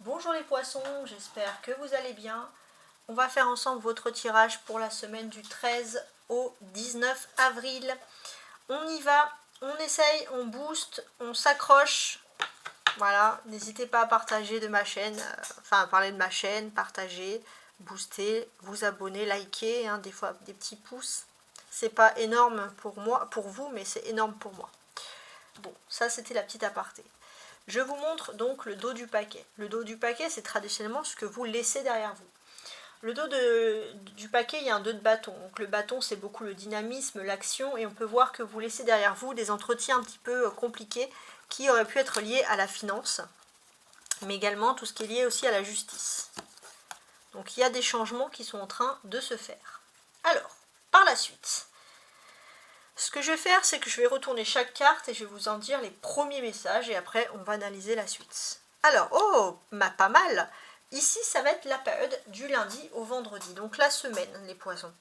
Bonjour les poissons, j'espère que vous allez bien. On va faire ensemble votre tirage pour la semaine du 13 au 19 avril. On y va, on essaye, on booste, on s'accroche. Voilà, n'hésitez pas à partager de ma chaîne, à parler de ma chaîne, partager, booster, vous abonner, liker, des fois des petits pouces. C'est pas énorme pour moi, pour vous, mais c'est énorme pour moi. Bon, ça c'était la petite aparté. Je vous montre donc le dos du paquet. Le dos du paquet, c'est traditionnellement ce que vous laissez derrière vous. Le dos du paquet, il y a un 2 de bâton. Donc le bâton, c'est beaucoup le dynamisme, l'action, et on peut voir que vous laissez derrière vous des entretiens un petit peu compliqués qui auraient pu être liés à la finance, mais également tout ce qui est lié aussi à la justice. Donc il y a des changements qui sont en train de se faire. Alors, par la suite, ce que je vais faire, c'est que je vais retourner chaque carte et je vais vous en dire les premiers messages et après on va analyser la suite. Alors, pas mal. Ici, ça va être la période du lundi au vendredi, donc la semaine, les poissons.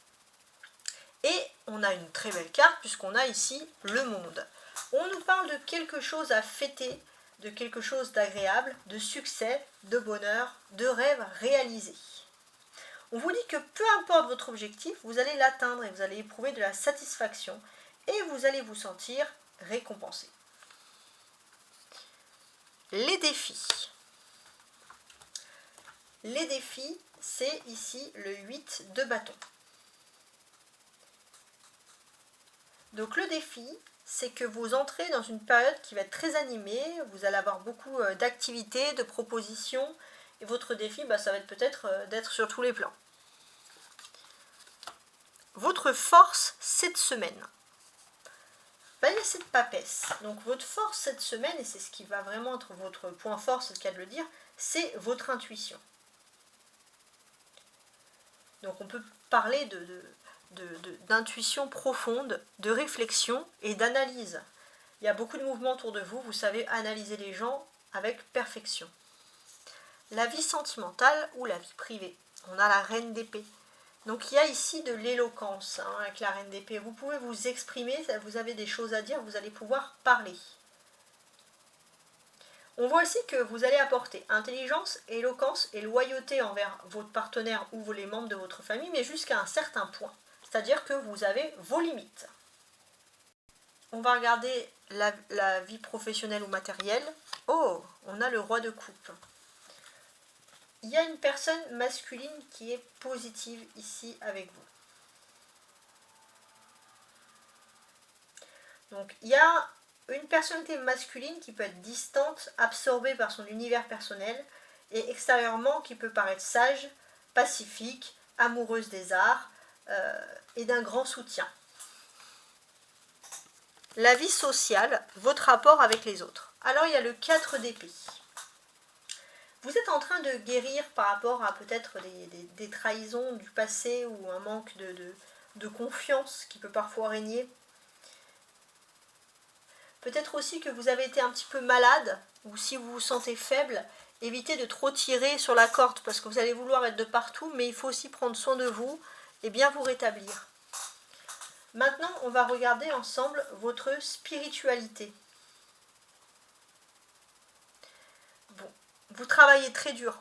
Et on a une très belle carte puisqu'on a ici le monde. On nous parle de quelque chose à fêter, de quelque chose d'agréable, de succès, de bonheur, de rêve réalisé. On vous dit que peu importe votre objectif, vous allez l'atteindre et vous allez éprouver de la satisfaction et vous allez vous sentir récompensé. Les défis. Les défis, c'est ici le 8 de bâton. Donc le défi, c'est que vous entrez dans une période qui va être très animée, vous allez avoir beaucoup d'activités, de propositions, et votre défi, ça va être peut-être d'être sur tous les plans. Votre force cette semaine. Il y a cette papesse. Donc votre force cette semaine, et c'est ce qui va vraiment être votre point fort, c'est le cas de le dire, c'est votre intuition. Donc on peut parler d'intuition profonde, de réflexion et d'analyse. Il y a beaucoup de mouvements autour de vous, vous savez analyser les gens avec perfection. La vie sentimentale ou la vie privée. On a la reine d'épée. Donc il y a ici de l'éloquence avec la reine d'épée. Vous pouvez vous exprimer, vous avez des choses à dire, vous allez pouvoir parler. On voit aussi que vous allez apporter intelligence, éloquence et loyauté envers votre partenaire ou les membres de votre famille, mais jusqu'à un certain point. C'est-à-dire que vous avez vos limites. On va regarder la vie professionnelle ou matérielle. Oh, on a le roi de coupe. Il y a une personne masculine qui est positive ici avec vous. Donc il y a une personnalité masculine qui peut être distante, absorbée par son univers personnel, et extérieurement qui peut paraître sage, pacifique, amoureuse des arts et d'un grand soutien. La vie sociale, votre rapport avec les autres. Alors il y a le 4 d'épée. Vous êtes en train de guérir par rapport à peut-être des trahisons du passé ou un manque de confiance qui peut parfois régner. Peut-être aussi que vous avez été un petit peu malade ou si vous vous sentez faible, évitez de trop tirer sur la corde parce que vous allez vouloir être de partout, mais il faut aussi prendre soin de vous et bien vous rétablir. Maintenant, on va regarder ensemble votre spiritualité. Bon, vous travaillez très dur.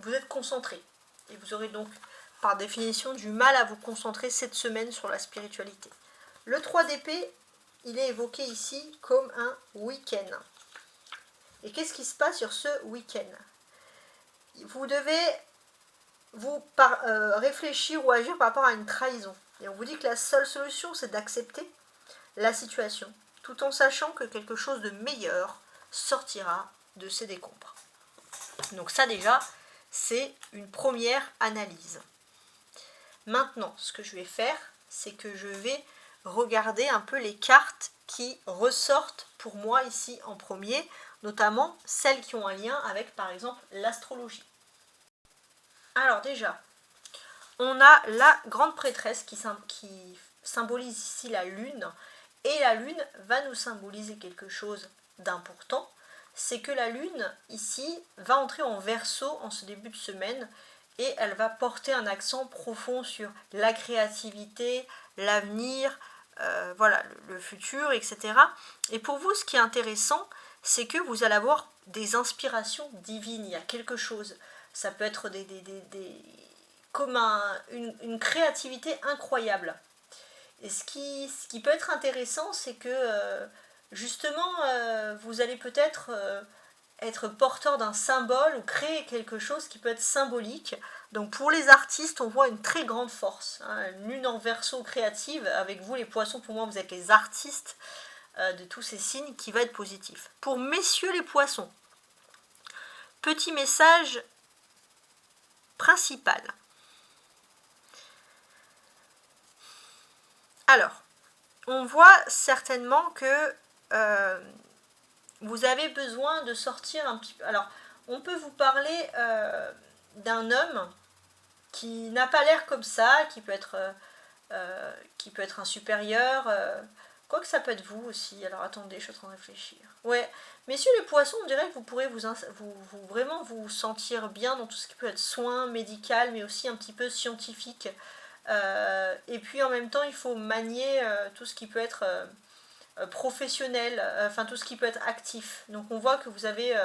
Vous êtes concentré. Et vous aurez donc, par définition, du mal à vous concentrer cette semaine sur la spiritualité. Le 3 d'épée, il est évoqué ici comme un week-end. Et qu'est-ce qui se passe sur ce week-end? Vous devez réfléchir ou agir par rapport à une trahison. Et on vous dit que la seule solution, c'est d'accepter la situation, tout en sachant que quelque chose de meilleur sortira de ces décombres. Donc ça déjà, c'est une première analyse. Maintenant, ce que je vais faire, c'est que je vais regarder un peu les cartes qui ressortent pour moi ici en premier, notamment celles qui ont un lien avec par exemple l'astrologie. Alors déjà, on a la grande prêtresse qui symbolise ici la lune, et la lune va nous symboliser quelque chose d'important, c'est que la lune ici va entrer en Verseau en ce début de semaine et elle va porter un accent profond sur la créativité, l'avenir, voilà, le futur, etc. Et pour vous, ce qui est intéressant, c'est que vous allez avoir des inspirations divines, il y a quelque chose. Ça peut être comme une créativité incroyable. Et ce qui peut être intéressant, c'est que justement, vous allez peut-être être porteur d'un symbole ou créer quelque chose qui peut être symbolique. Donc pour les artistes, on voit une très grande force, hein, une lune en verso créative. Avec vous les poissons, pour moi vous êtes les artistes de tous ces signes, qui va être positif. Pour messieurs les poissons, petit message principal. Alors, on voit certainement que vous avez besoin de sortir un petit peu. Alors, on peut vous parler d'un homme qui n'a pas l'air comme ça, qui peut être un supérieur. Quoique ça peut être vous aussi. Alors attendez, je suis en train de réfléchir. Ouais, messieurs les poissons, on dirait que vous pourrez vraiment vous sentir bien dans tout ce qui peut être soin médical, mais aussi un petit peu scientifique. Et puis en même temps, il faut manier tout ce qui peut être professionnel, enfin tout ce qui peut être actif. Donc on voit que vous avez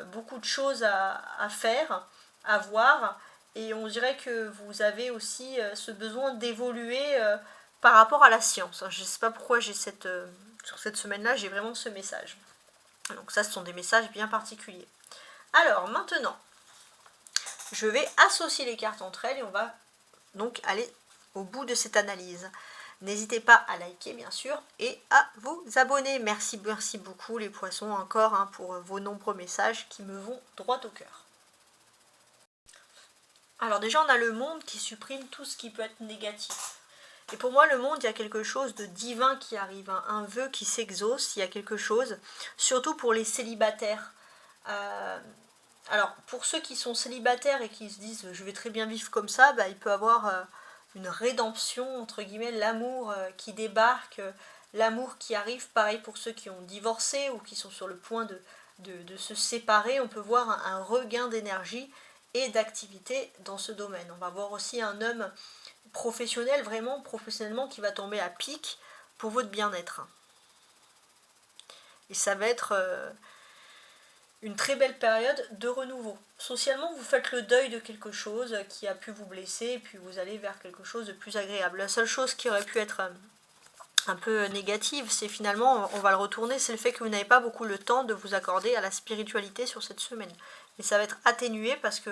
beaucoup de choses à faire, à voir, et on dirait que vous avez aussi ce besoin d'évoluer par rapport à la science. Je ne sais pas pourquoi j'ai sur cette semaine-là, j'ai vraiment ce message. Donc ça, ce sont des messages bien particuliers. Alors maintenant, je vais associer les cartes entre elles et on va donc aller au bout de cette analyse. N'hésitez pas à liker bien sûr et à vous abonner. Merci beaucoup les poissons encore hein, pour vos nombreux messages qui me vont droit au cœur. Alors déjà on a le monde qui supprime tout ce qui peut être négatif. Et pour moi le monde, il y a quelque chose de divin qui arrive, hein, un vœu qui s'exauce, il y a quelque chose, surtout pour les célibataires. Alors pour ceux qui sont célibataires et qui se disent je vais très bien vivre comme ça, bah, il peut avoir une rédemption, entre guillemets, l'amour qui débarque, l'amour qui arrive, pareil pour ceux qui ont divorcé ou qui sont sur le point de se séparer, on peut voir un regain d'énergie et d'activité dans ce domaine. On va voir aussi un homme professionnel, vraiment professionnellement, qui va tomber à pic pour votre bien-être. Et ça va être une très belle période de renouveau. Socialement, vous faites le deuil de quelque chose qui a pu vous blesser et puis vous allez vers quelque chose de plus agréable. La seule chose qui aurait pu être un peu négative, c'est finalement, on va le retourner, c'est le fait que vous n'avez pas beaucoup le temps de vous accorder à la spiritualité sur cette semaine. Mais ça va être atténué parce que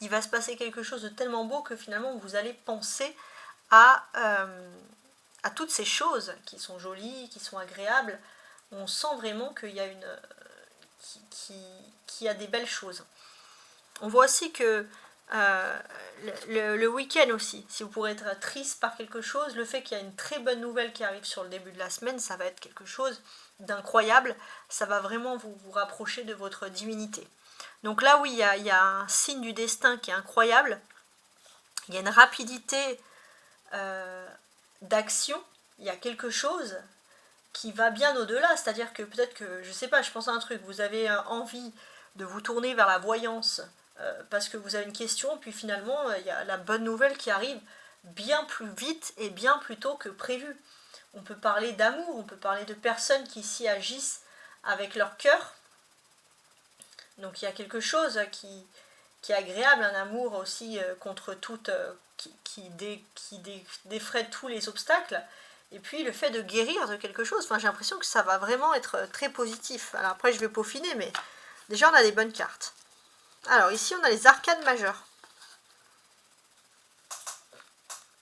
il va se passer quelque chose de tellement beau que finalement vous allez penser à toutes ces choses qui sont jolies, qui sont agréables. On sent vraiment qu'il y a qui a des belles choses. On voit aussi que le week-end aussi, si vous pourrez être triste par quelque chose, le fait qu'il y a une très bonne nouvelle qui arrive sur le début de la semaine, ça va être quelque chose d'incroyable, ça va vraiment vous rapprocher de votre divinité. Donc là oui, il y a un signe du destin qui est incroyable, il y a une rapidité d'action, il y a quelque chose qui va bien au-delà, c'est-à-dire que peut-être que, je sais pas, je pense à un truc, vous avez envie de vous tourner vers la voyance parce que vous avez une question, puis finalement il y a la bonne nouvelle qui arrive bien plus vite et bien plus tôt que prévu. On peut parler d'amour, on peut parler de personnes qui s'y agissent avec leur cœur. Donc il y a quelque chose qui est agréable, un amour aussi contre toute, qui défraie tous les obstacles. Et puis le fait de guérir de quelque chose, enfin, j'ai l'impression que ça va vraiment être très positif. Alors après je vais peaufiner, mais déjà on a des bonnes cartes. Alors ici on a les arcanes majeures.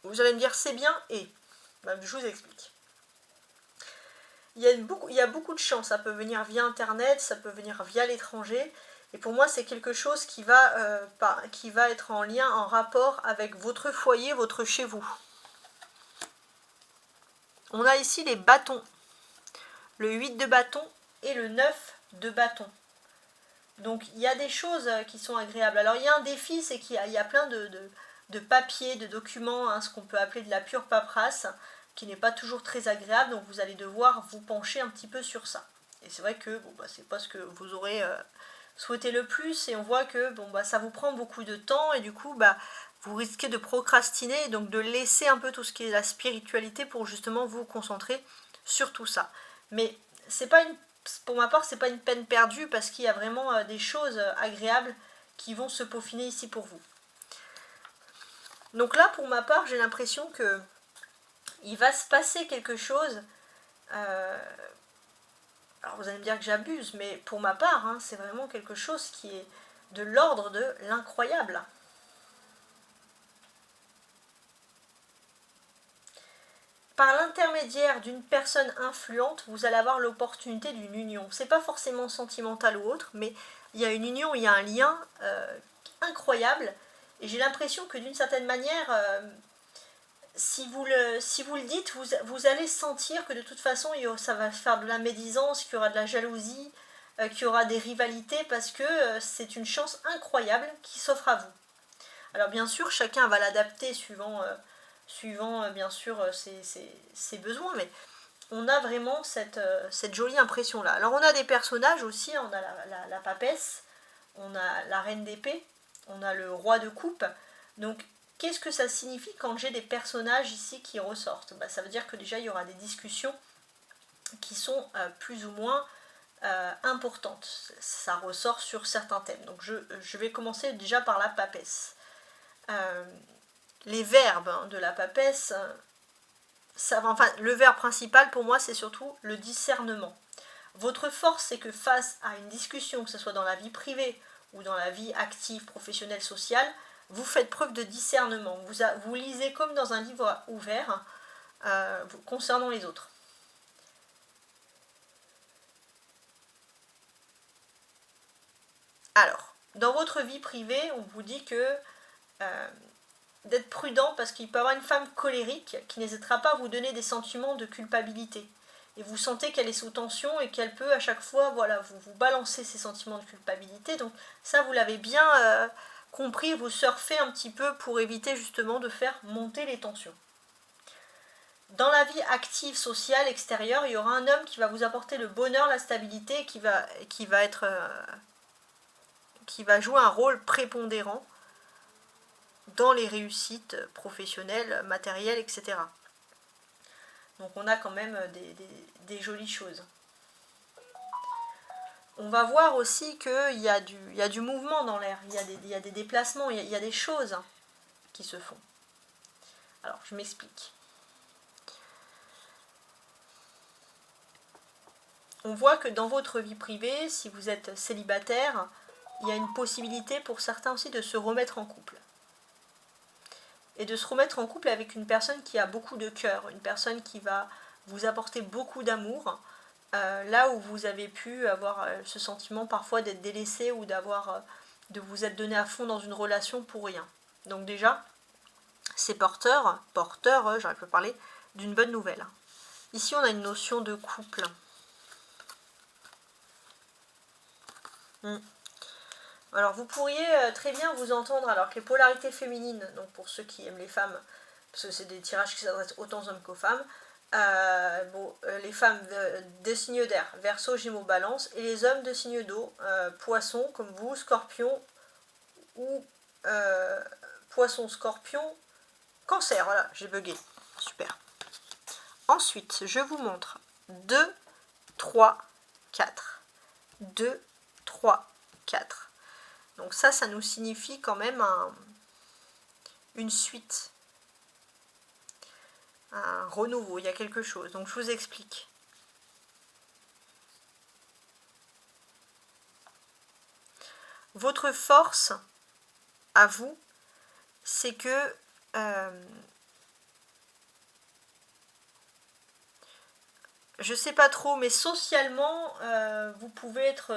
Vous allez me dire c'est bien et ben, je vous explique. Il y a beaucoup de chance, ça peut venir via internet, ça peut venir via l'étranger. Et pour moi c'est quelque chose qui va être en lien, en rapport avec votre foyer, votre chez vous. On a ici les bâtons, le 8 de bâton et le 9 de bâton. Donc il y a des choses qui sont agréables. Alors il y a un défi, c'est qu'il y a plein de papiers, de documents, hein, ce qu'on peut appeler de la pure paperasse, qui n'est pas toujours très agréable, donc vous allez devoir vous pencher un petit peu sur ça. Et c'est vrai que bon, bah, c'est pas ce que vous aurez souhaité le plus, et on voit que bon, bah, ça vous prend beaucoup de temps, et du coup bah, vous risquez de procrastiner, donc de laisser un peu tout ce qui est la spiritualité pour justement vous concentrer sur tout ça. Mais c'est pas pour ma part, c'est pas une peine perdue parce qu'il y a vraiment des choses agréables qui vont se peaufiner ici pour vous. Donc là, pour ma part, j'ai l'impression que il va se passer quelque chose. Alors vous allez me dire que j'abuse, mais pour ma part, hein, c'est vraiment quelque chose qui est de l'ordre de l'incroyable. Par l'intermédiaire d'une personne influente, vous allez avoir l'opportunité d'une union. C'est pas forcément sentimental ou autre, mais il y a une union, il y a un lien incroyable. Et j'ai l'impression que d'une certaine manière, si vous le dites, vous allez sentir que de toute façon, ça va faire de la médisance, qu'il y aura de la jalousie, qu'il y aura des rivalités, parce que c'est une chance incroyable qui s'offre à vous. Alors bien sûr, chacun va l'adapter suivant bien sûr ses besoins, mais on a vraiment cette jolie impression-là. Alors on a des personnages aussi, on a la papesse, on a la reine d'épée, on a le roi de coupe. Donc qu'est-ce que ça signifie quand j'ai des personnages ici qui ressortent? Ça veut dire que déjà il y aura des discussions qui sont plus ou moins importantes. Ça ressort sur certains thèmes. Donc je vais commencer déjà par la papesse. Les verbes de la papesse, le verbe principal pour moi c'est surtout le discernement. Votre force c'est que face à une discussion, que ce soit dans la vie privée ou dans la vie active, professionnelle, sociale, vous faites preuve de discernement. Vous lisez comme dans un livre ouvert concernant les autres. Alors, dans votre vie privée, on vous dit que d'être prudent parce qu'il peut y avoir une femme colérique qui n'hésitera pas à vous donner des sentiments de culpabilité. Et vous sentez qu'elle est sous tension et qu'elle peut à chaque fois vous balancer ces sentiments de culpabilité. Donc ça, vous l'avez bien compris, vous surfez un petit peu pour éviter justement de faire monter les tensions. Dans la vie active, sociale, extérieure, il y aura un homme qui va vous apporter le bonheur, la stabilité et qui va jouer un rôle prépondérant dans les réussites professionnelles, matérielles, etc. Donc on a quand même des jolies choses. On va voir aussi qu'il y a du mouvement dans l'air, il y a des déplacements, il y a des choses qui se font. Alors je m'explique. On voit que dans votre vie privée, si vous êtes célibataire, il y a une possibilité pour certains aussi de se remettre en couple. Et de se remettre en couple avec une personne qui a beaucoup de cœur, une personne qui va vous apporter beaucoup d'amour, là où vous avez pu avoir ce sentiment parfois d'être délaissé ou de vous être donné à fond dans une relation pour rien. Donc déjà, c'est porteur, j'aurais pu parler, d'une bonne nouvelle. Ici, on a une notion de couple. Alors vous pourriez très bien vous entendre, alors que les polarités féminines, donc pour ceux qui aiment les femmes, parce que c'est des tirages qui s'adressent autant aux hommes qu'aux femmes, les femmes de signes d'air, Verseau, Gémeaux, Balance, et les hommes de signes d'eau, Poisson, comme vous, Scorpion, ou Poisson, Scorpion, Cancer, voilà, j'ai bugué, super. Ensuite, je vous montre 2, 3, 4, 2, 3, 4. Donc ça nous signifie quand même une suite, un renouveau, il y a quelque chose. Donc je vous explique. Votre force à vous, c'est que je sais pas trop, mais socialement, vous pouvez être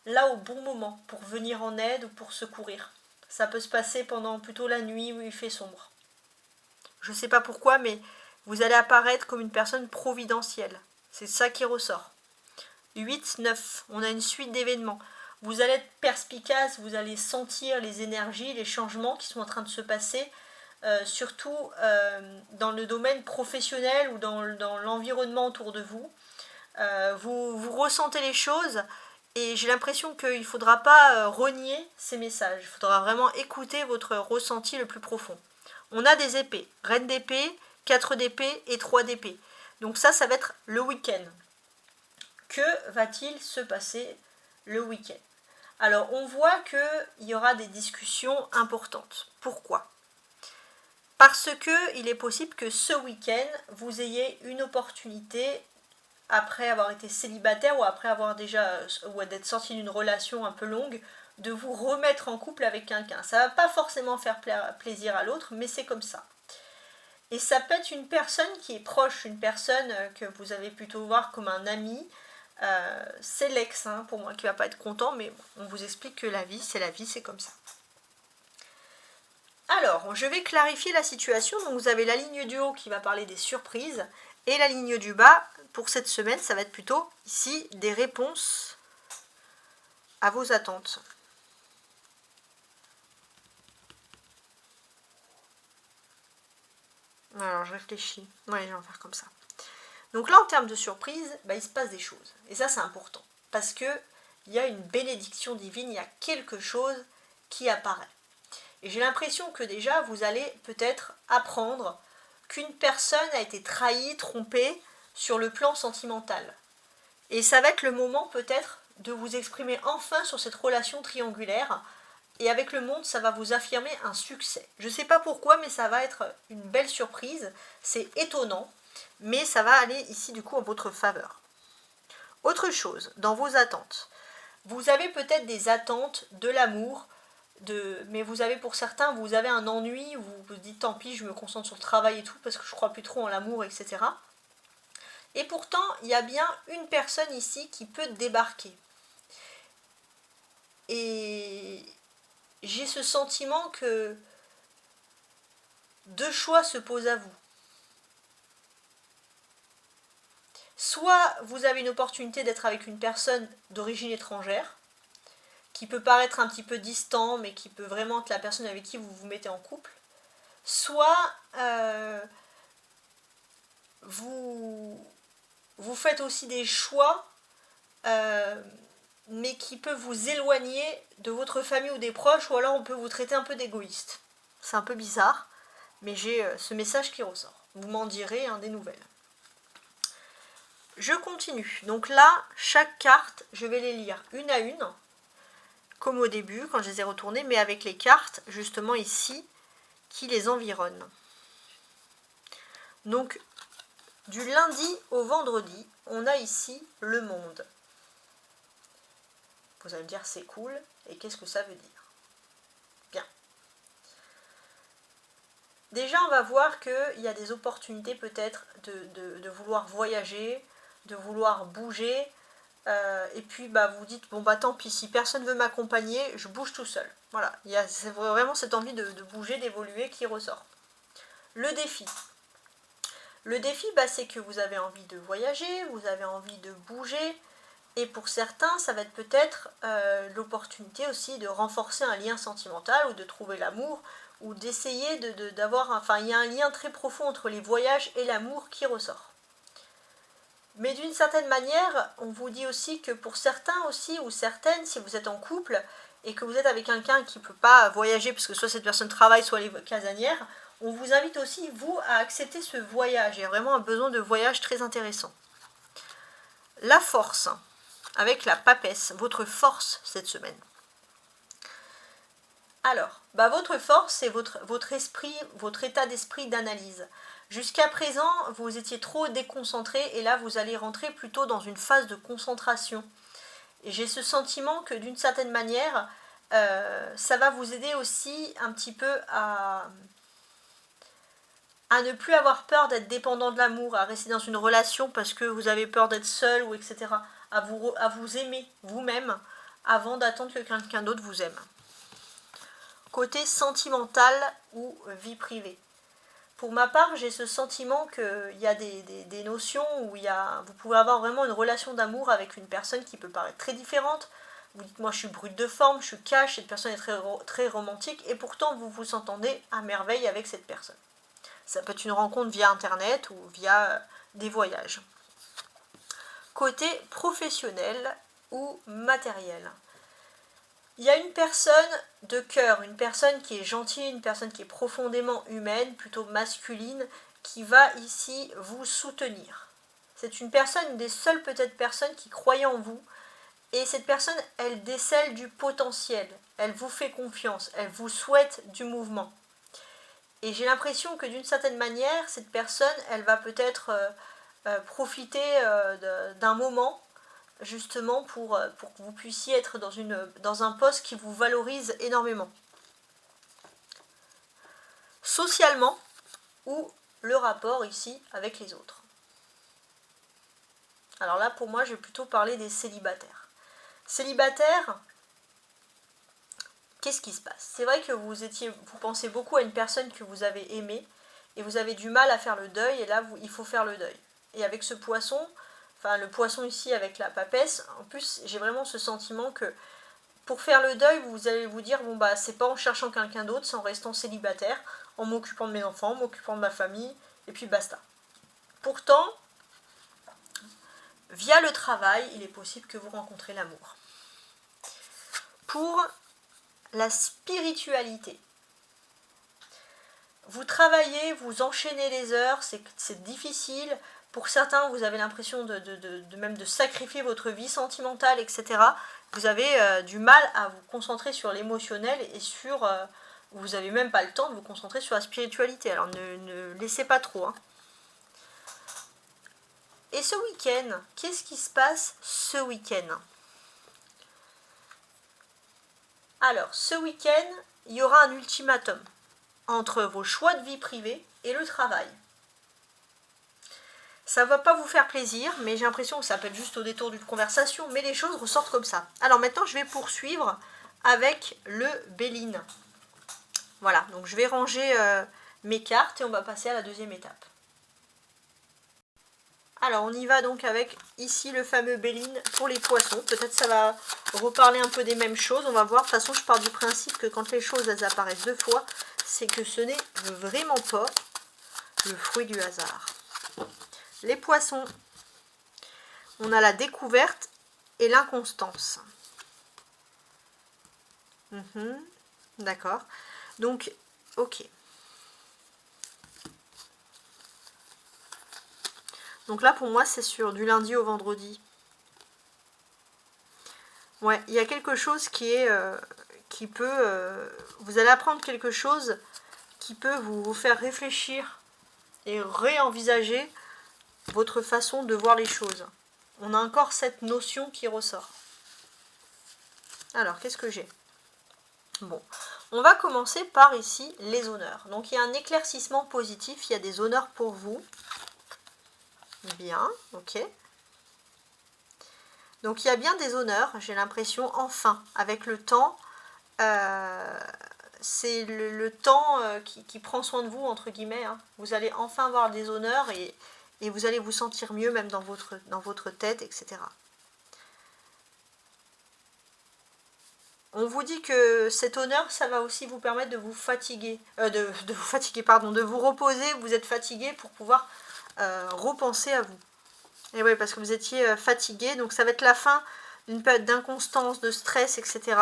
là au bon moment pour venir en aide ou pour secourir. Ça peut se passer pendant plutôt la nuit où il fait sombre. Je sais pas pourquoi, mais vous allez apparaître comme une personne providentielle. C'est ça qui ressort. 8, 9, on a une suite d'événements. Vous allez être perspicace, vous allez sentir les énergies, les changements qui sont en train de se passer, surtout dans le domaine professionnel ou dans l'environnement autour de vous. Vous ressentez les choses et j'ai l'impression qu'il ne faudra pas renier ces messages. Il faudra vraiment écouter votre ressenti le plus profond. On a des épées, reine d'épée, 4 d'épée et 3 d'épée. Donc ça va être le week-end. Que va-t-il se passer le week-end? Alors on voit qu'il y aura des discussions importantes. Pourquoi? Parce qu'il est possible que ce week-end, vous ayez une opportunité, après avoir été célibataire ou après avoir déjà ou d'être sorti d'une relation un peu longue, de vous remettre en couple avec quelqu'un. Ça ne va pas forcément faire plaisir à l'autre, mais c'est comme ça. Et ça peut être une personne qui est proche, une personne que vous avez plutôt voir comme un ami. C'est l'ex, hein, pour moi, qui va pas être content, mais on vous explique que la vie, c'est comme ça. Alors, je vais clarifier la situation. Donc, vous avez la ligne du haut qui va parler des surprises, et la ligne du bas, pour cette semaine, ça va être plutôt, ici, des réponses à vos attentes. Alors, je réfléchis. Oui, je vais en faire comme ça. Donc là, en termes de surprise, il se passe des choses. Et ça, c'est important. Parce qu'il y a une bénédiction divine, il y a quelque chose qui apparaît. Et j'ai l'impression que déjà, vous allez peut-être apprendre qu'une personne a été trahie, trompée sur le plan sentimental. Et ça va être le moment peut-être de vous exprimer enfin sur cette relation triangulaire. Et avec le monde, ça va vous affirmer un succès. Je ne sais pas pourquoi, mais ça va être une belle surprise. C'est étonnant, mais ça va aller ici du coup en votre faveur. Autre chose, dans vos attentes. Vous avez peut-être des attentes de l'amour, mais vous avez pour certains, vous avez un ennui, vous vous dites tant pis, je me concentre sur le travail et tout, parce que je crois plus trop en l'amour, etc. Et pourtant, il y a bien une personne ici qui peut débarquer. Et j'ai ce sentiment que deux choix se posent à vous. Soit vous avez une opportunité d'être avec une personne d'origine étrangère, qui peut paraître un petit peu distant, mais qui peut vraiment être la personne avec qui vous vous mettez en couple. Soit vous faites aussi des choix, mais qui peuvent vous éloigner de votre famille ou des proches, ou alors on peut vous traiter un peu d'égoïste. C'est un peu bizarre, mais j'ai ce message qui ressort. Vous m'en direz des nouvelles. Je continue. Donc là, chaque carte, je vais les lire une à une, comme au début, quand je les ai retournées, mais avec les cartes, justement ici, qui les environnent. Donc, du lundi au vendredi, on a ici le monde. Vous allez me dire, c'est cool, et qu'est-ce que ça veut dire? Bien. Déjà, on va voir qu'il y a des opportunités peut-être de vouloir voyager, de vouloir bouger, et puis vous dites, bon tant pis, si personne ne veut m'accompagner, je bouge tout seul. Voilà, il y a vraiment cette envie de bouger, d'évoluer qui ressort. Le défi. Le défi, c'est que vous avez envie de voyager, vous avez envie de bouger, et pour certains, ça va être peut-être l'opportunité aussi de renforcer un lien sentimental, ou de trouver l'amour, ou d'essayer d'avoir... Enfin, il y a un lien très profond entre les voyages et l'amour qui ressort. Mais d'une certaine manière, on vous dit aussi que pour certains aussi, ou certaines, si vous êtes en couple, et que vous êtes avec quelqu'un qui ne peut pas voyager, parce que soit cette personne travaille, soit les casanières, on vous invite aussi, vous, à accepter ce voyage. Il y a vraiment un besoin de voyage très intéressant. La force, avec la papesse, votre force cette semaine. Alors, votre force, c'est votre esprit, votre état d'esprit d'analyse. Jusqu'à présent, vous étiez trop déconcentré, et là, vous allez rentrer plutôt dans une phase de concentration. Et j'ai ce sentiment que d'une certaine manière, ça va vous aider aussi un petit peu à ne plus avoir peur d'être dépendant de l'amour, à rester dans une relation parce que vous avez peur d'être seul, ou etc. À vous aimer vous-même avant d'attendre que quelqu'un d'autre vous aime. Côté sentimental ou vie privée. Pour ma part, j'ai ce sentiment qu'il y a des notions où vous pouvez avoir vraiment une relation d'amour avec une personne qui peut paraître très différente. Vous dites, moi je suis brute de forme, je suis cash, cette personne est très, très romantique, et pourtant vous vous entendez à merveille avec cette personne. Ça peut être une rencontre via internet ou via des voyages. Côté professionnel ou matériel. Il y a une personne de cœur, une personne qui est gentille, une personne qui est profondément humaine, plutôt masculine, qui va ici vous soutenir. C'est une personne, une des seules peut-être personnes qui croyait en vous. Et cette personne, elle décèle du potentiel. Elle vous fait confiance. Elle vous souhaite du mouvement. Et j'ai l'impression que d'une certaine manière, cette personne, elle va peut-être profiter d'un moment justement pour que vous puissiez être dans un poste qui vous valorise énormément. Socialement, ou le rapport ici avec les autres. Alors là, pour moi, je vais plutôt parler des célibataires. Célibataires, qu'est-ce qui se passe? C'est vrai que vous pensez beaucoup à une personne que vous avez aimée, et vous avez du mal à faire le deuil, et là, il faut faire le deuil. Et avec ce poisson, enfin le poisson ici avec la papesse, en plus, j'ai vraiment ce sentiment que pour faire le deuil, vous allez vous dire, bon bah, c'est pas en cherchant quelqu'un d'autre, c'est en restant célibataire, en m'occupant de mes enfants, en m'occupant de ma famille, et puis basta. Pourtant, via le travail, il est possible que vous rencontrez l'amour. Pour la spiritualité, vous travaillez, vous enchaînez les heures, c'est difficile. Pour certains, vous avez l'impression même de sacrifier votre vie sentimentale, etc. Vous avez du mal à vous concentrer sur l'émotionnel et sur... vous n'avez même pas le temps de vous concentrer sur la spiritualité. Alors ne laissez pas trop. Hein. Et ce week-end, qu'est-ce qui se passe ce week-end? Alors, ce week-end, il y aura un ultimatum entre vos choix de vie privée et le travail. Ça ne va pas vous faire plaisir, mais j'ai l'impression que ça peut être juste au détour d'une conversation, mais les choses ressortent comme ça. Alors maintenant, je vais poursuivre avec le Béline. Voilà, donc je vais ranger mes cartes et on va passer à la deuxième étape. Alors on y va donc avec ici le fameux Béline pour les poissons. Peut-être ça va reparler un peu des mêmes choses, on va voir. De toute façon, je pars du principe que quand les choses elles apparaissent deux fois, c'est que ce n'est vraiment pas le fruit du hasard. Les poissons, on a la découverte et l'inconstance. D'accord. Donc, ok. Donc là, pour moi, c'est sur du lundi au vendredi. Ouais, il y a quelque chose qui peut... vous allez apprendre quelque chose qui peut vous faire réfléchir et réenvisager votre façon de voir les choses. On a encore cette notion qui ressort. Alors, qu'est-ce que j'ai? Bon, on va commencer par ici les honneurs. Donc, il y a un éclaircissement positif, il y a des honneurs pour vous. Bien, ok. Donc, il y a bien des honneurs, j'ai l'impression, enfin, avec le temps. C'est le temps qui prend soin de vous, entre guillemets. Hein. Vous allez enfin avoir des honneurs et vous allez vous sentir mieux, même dans votre tête, etc. On vous dit que cet honneur, ça va aussi vous permettre de vous fatiguer, de vous reposer, vous êtes fatigué pour pouvoir repenser à vous. Et oui, parce que vous étiez fatigué, donc ça va être la fin d'une période d'inconstance, de stress, etc.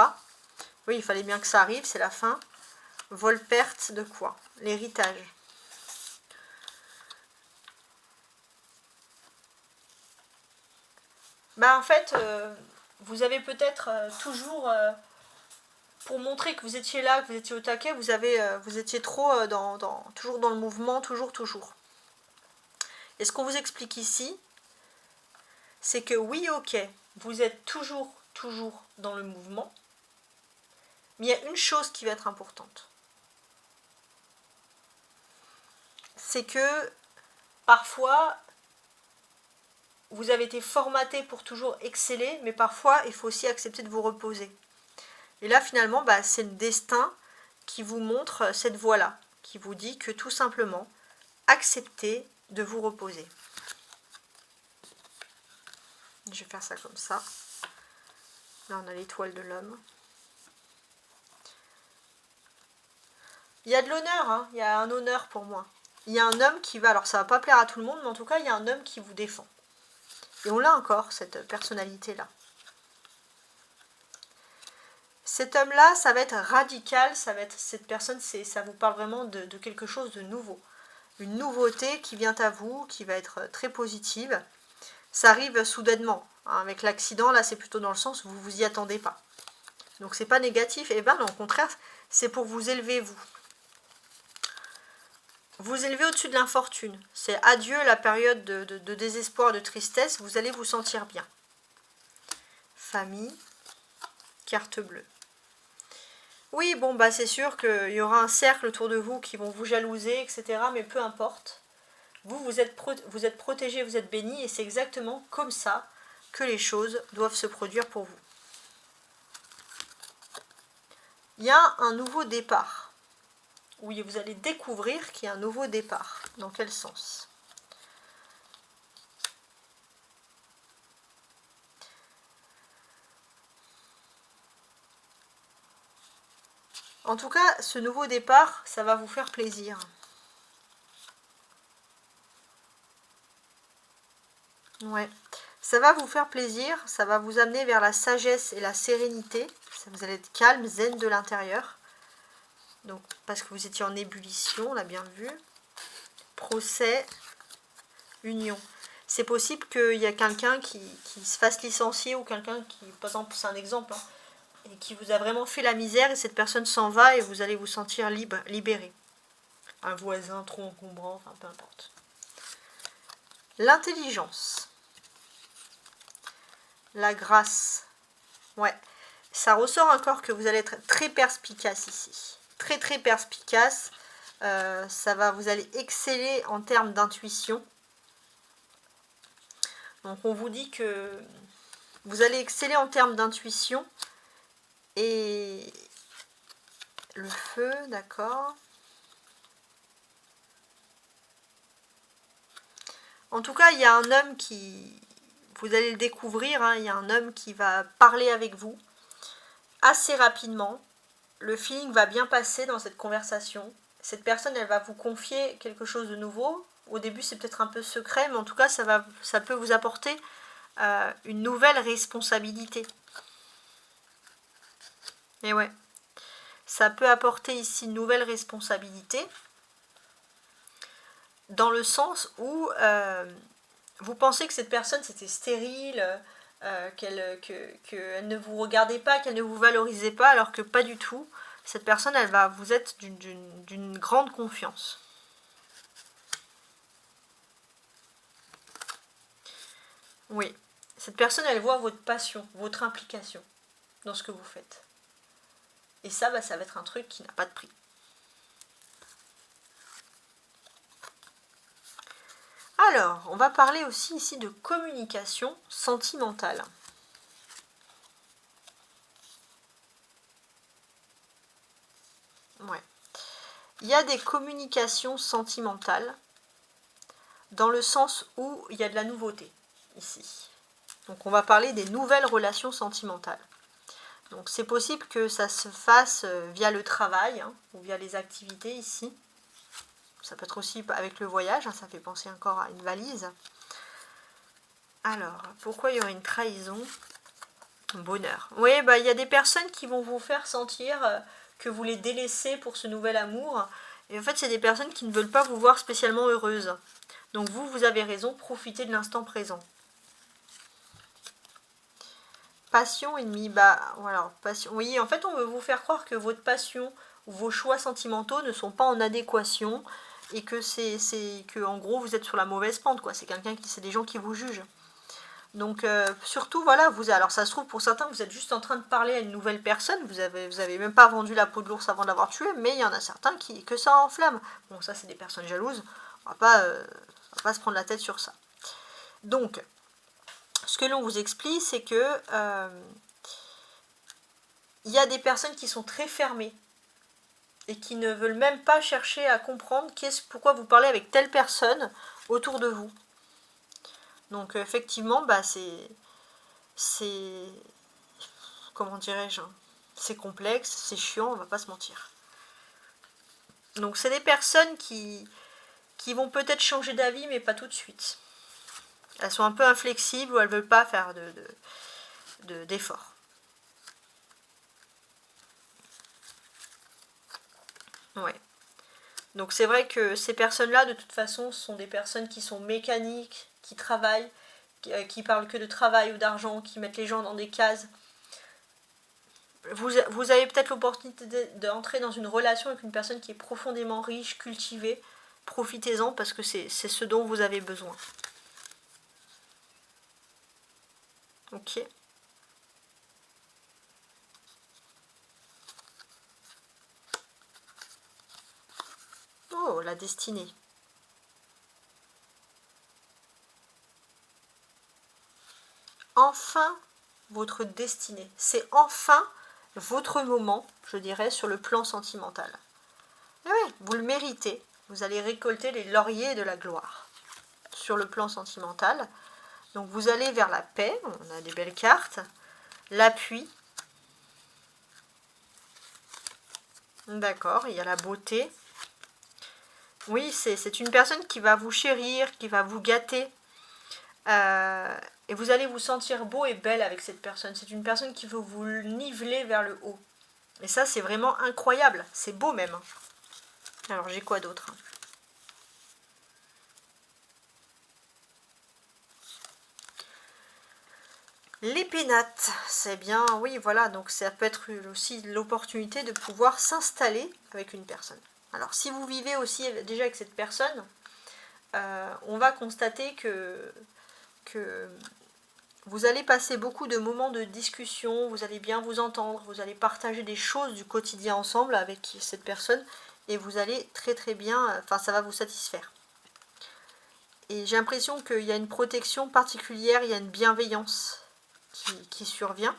Oui, il fallait bien que ça arrive, c'est la fin. Vol-perte de quoi? L'héritage. Bah en fait, vous avez peut-être toujours... pour montrer que vous étiez là, que vous étiez au taquet, vous étiez trop toujours dans le mouvement, toujours. Et ce qu'on vous explique ici, c'est que oui, ok, vous êtes toujours dans le mouvement, mais il y a une chose qui va être importante. C'est que parfois, vous avez été formaté pour toujours exceller, mais parfois, il faut aussi accepter de vous reposer. Et là, finalement, bah, c'est le destin qui vous montre cette voie-là, qui vous dit que tout simplement, acceptez de vous reposer. Je vais faire ça comme ça. Là, on a l'étoile de l'homme. Il y a de l'honneur, hein. Il y a un honneur pour moi. Il y a un homme qui va, alors ça va pas plaire à tout le monde, mais en tout cas, il y a un homme qui vous défend. Et on l'a encore, cette personnalité-là. Cet homme-là, ça va être radical, cette personne, ça vous parle vraiment de quelque chose de nouveau. Une nouveauté qui vient à vous, qui va être très positive. ça arrive soudainement. Hein. Avec l'accident, là, c'est plutôt dans le sens où vous vous y attendez pas. Donc, c'est pas négatif. Et bien, non, au contraire, c'est pour vous élever, vous. Vous élever au-dessus de l'infortune. C'est adieu la période de désespoir, de tristesse. Vous allez vous sentir bien. Famille, carte bleue. Oui, bon, bah c'est sûr qu'il y aura un cercle autour de vous qui vont vous jalouser, etc. Mais peu importe. Vous êtes protégé, vous êtes béni. Et c'est exactement comme ça que les choses doivent se produire pour vous. Il y a un nouveau départ. Oui, vous allez découvrir qu'il y a un nouveau départ. Dans quel sens ? En tout cas, ce nouveau départ, ça va vous faire plaisir. Ouais. Ça va vous faire plaisir, ça va vous amener vers la sagesse et la sérénité. Vous allez être calme, zen de l'intérieur. Donc, parce que vous étiez en ébullition, on l'a bien vu. Procès, union. C'est possible qu'il y a quelqu'un qui se fasse licencier ou quelqu'un qui, par exemple, c'est un exemple, hein, et qui vous a vraiment fait la misère et cette personne s'en va et vous allez vous sentir libre, libéré. Un voisin trop encombrant, enfin peu importe. L'intelligence. La grâce. Ouais. Ça ressort encore que vous allez être très perspicace ici. Très très perspicace. Vous allez exceller en termes d'intuition. Donc on vous dit que vous allez exceller en termes d'intuition. Et le feu, d'accord. En tout cas, il y a un homme qui... Vous allez le découvrir, hein, il y a un homme qui va parler avec vous assez rapidement. Le feeling va bien passer dans cette conversation. Cette personne, elle va vous confier quelque chose de nouveau. Au début, c'est peut-être un peu secret, mais en tout cas, ça peut vous apporter une nouvelle responsabilité. Et ouais, ça peut apporter ici une nouvelle responsabilité dans le sens où vous pensez que cette personne, c'était stérile, qu'elle ne vous regardait pas, qu'elle ne vous valorisait pas, alors que pas du tout. Cette personne, elle va vous être d'une grande confiance. Oui, cette personne, elle voit votre passion, votre implication dans ce que vous faites. Et ça, ça va être un truc qui n'a pas de prix. Alors, on va parler aussi ici de communication sentimentale. Ouais. Il y a des communications sentimentales dans le sens où il y a de la nouveauté ici. Donc on va parler des nouvelles relations sentimentales. Donc c'est possible que ça se fasse via le travail, hein, ou via les activités ici. Ça peut être aussi avec le voyage, hein, ça fait penser encore à une valise. Alors, pourquoi il y aurait une trahison ? Bonheur. Oui, il y a des personnes qui vont vous faire sentir que vous les délaissez pour ce nouvel amour. Et en fait, c'est des personnes qui ne veulent pas vous voir spécialement heureuse. Donc vous avez raison, profitez de l'instant présent. Passion ennemie, voilà, passion. Oui, en fait, on veut vous faire croire que votre passion ou vos choix sentimentaux ne sont pas en adéquation et que que en gros vous êtes sur la mauvaise pente, quoi. C'est des gens qui vous jugent. Donc surtout voilà, alors ça se trouve pour certains vous êtes juste en train de parler à une nouvelle personne, vous avez même pas vendu la peau de l'ours avant de l'avoir tué, mais il y en a certains que ça enflamme. Bon, ça c'est des personnes jalouses, on va pas se prendre la tête sur ça. Donc ce que l'on vous explique, c'est que il y a des personnes qui sont très fermées et qui ne veulent même pas chercher à comprendre pourquoi vous parlez avec telle personne autour de vous. Donc effectivement, c'est comment dirais-je, c'est complexe, c'est chiant, on va pas se mentir. Donc c'est des personnes qui vont peut-être changer d'avis, mais pas tout de suite. Elles sont un peu inflexibles ou elles veulent pas faire d'efforts. Ouais. Donc c'est vrai que ces personnes-là, de toute façon, sont des personnes qui sont mécaniques, qui travaillent, qui parlent que de travail ou d'argent, qui mettent les gens dans des cases. Vous avez peut-être l'opportunité d'entrer dans une relation avec une personne qui est profondément riche, cultivée. Profitez-en parce que c'est ce dont vous avez besoin. Ok. Oh, la destinée. Enfin, votre destinée. C'est enfin votre moment, je dirais, sur le plan sentimental. Et oui, vous le méritez. Vous allez récolter les lauriers de la gloire sur le plan sentimental. Donc vous allez vers la paix, on a des belles cartes, l'appui. D'accord, il y a la beauté. Oui, c'est une personne qui va vous chérir, qui va vous gâter. Et vous allez vous sentir beau et belle avec cette personne. C'est une personne qui veut vous niveler vers le haut. Et ça, c'est vraiment incroyable. C'est beau même. Alors, j'ai quoi d'autre? Les pénates, c'est bien, oui, voilà, donc ça peut être aussi l'opportunité de pouvoir s'installer avec une personne. Alors, si vous vivez aussi déjà avec cette personne, on va constater que vous allez passer beaucoup de moments de discussion, vous allez bien vous entendre, vous allez partager des choses du quotidien ensemble avec cette personne et vous allez très très bien, enfin ça va vous satisfaire. Et j'ai l'impression qu'il y a une protection particulière, il y a une bienveillance qui survient.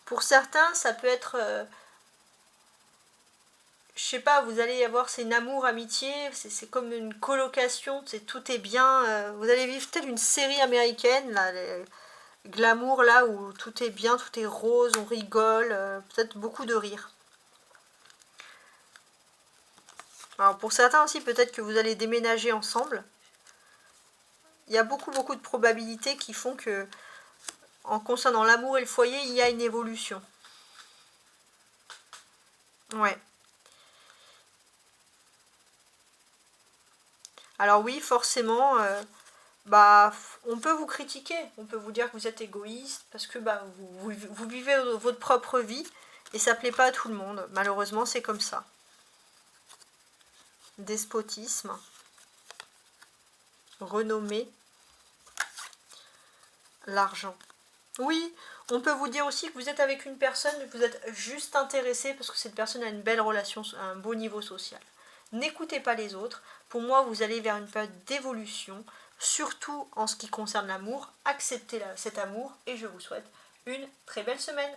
Pour certains, ça peut être, je sais pas, vous allez avoir, c'est une amour, amitié, c'est comme une colocation, tout est bien. Vous allez vivre peut-être une série américaine, là, glamour, là où tout est bien, tout est rose, on rigole, peut-être beaucoup de rire. Alors pour certains aussi, peut-être que vous allez déménager ensemble. Il y a beaucoup de probabilités qui font que, en concernant l'amour et le foyer, il y a une évolution. Ouais. Alors oui, forcément, on peut vous critiquer, on peut vous dire que vous êtes égoïste, parce que vous vivez votre propre vie, et ça plaît pas à tout le monde. Malheureusement, c'est comme ça. Despotisme, renommée, l'argent. Oui, on peut vous dire aussi que vous êtes avec une personne, que vous êtes juste intéressé parce que cette personne a une belle relation, un beau niveau social. N'écoutez pas les autres. Pour moi, vous allez vers une période d'évolution, surtout en ce qui concerne l'amour. Acceptez cet amour et je vous souhaite une très belle semaine.